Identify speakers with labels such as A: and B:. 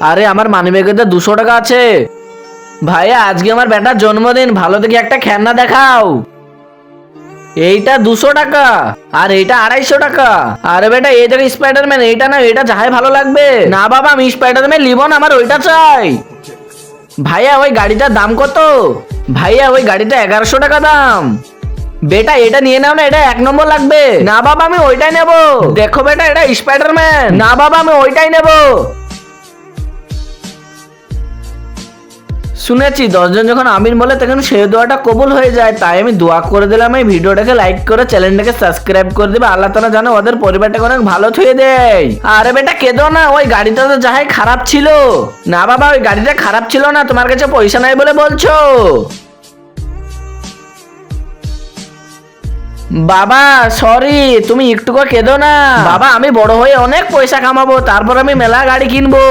A: আরে আমার মানিব্যাগেতে 200 টাকা আছে। ভাইয়া আজকে আমার বেটার জন্মদিন, ভালো দেখে একটা খেলনা দেখাও। এইটা 200 টাকা আর এইটা 250 টাকা। আরে বেটা এই দেখো স্পাইডারম্যান, এইটা না এটা যাই ভালো লাগবে। না বাবা আমি স্পাইডারম্যান নিব না, আমার ওইটা চাই। ভাইয়া ওই গাড়িটার দাম কত? ভাইয়া ওই গাড়িটা 1100 টাকা দাম। বেটা এটা নিয়ে নাও না, এটা 1 নম্বর লাগবে। না বাবা আমি ওইটাই নেব। দেখো বেটা এটা স্পাইডারম্যান। না বাবা আমি ওইটাই নেব। শুনেছি 10 জন যখন আমিন বলে তখন সেই দোয়াটা কবুল হয়ে যায়, তাই আমি দোয়া করে দিলাম এই ভিডিওটাকে লাইক করে চ্যানেলটাকে সাবস্ক্রাইব করে দিবে। আল্লাহ তাআলা জানে ওদের পরিবারটাকে অনেক ভালো থুয়ে দেয়। আরে বেটা কেঁদো না, ওই গাড়িটা তো যাই খারাপ ছিল। না বাবা ওই গাড়িটা খারাপ ছিল না, তোমার কাছে পয়সা নাই বলে বলছো। বাবা সরি, তুমি একটুকু কেঁদো না। বাবা আমি বড় হয়ে অনেক পয়সা কামাবো, তারপর আমি মেলা গাড়ি কিনবো।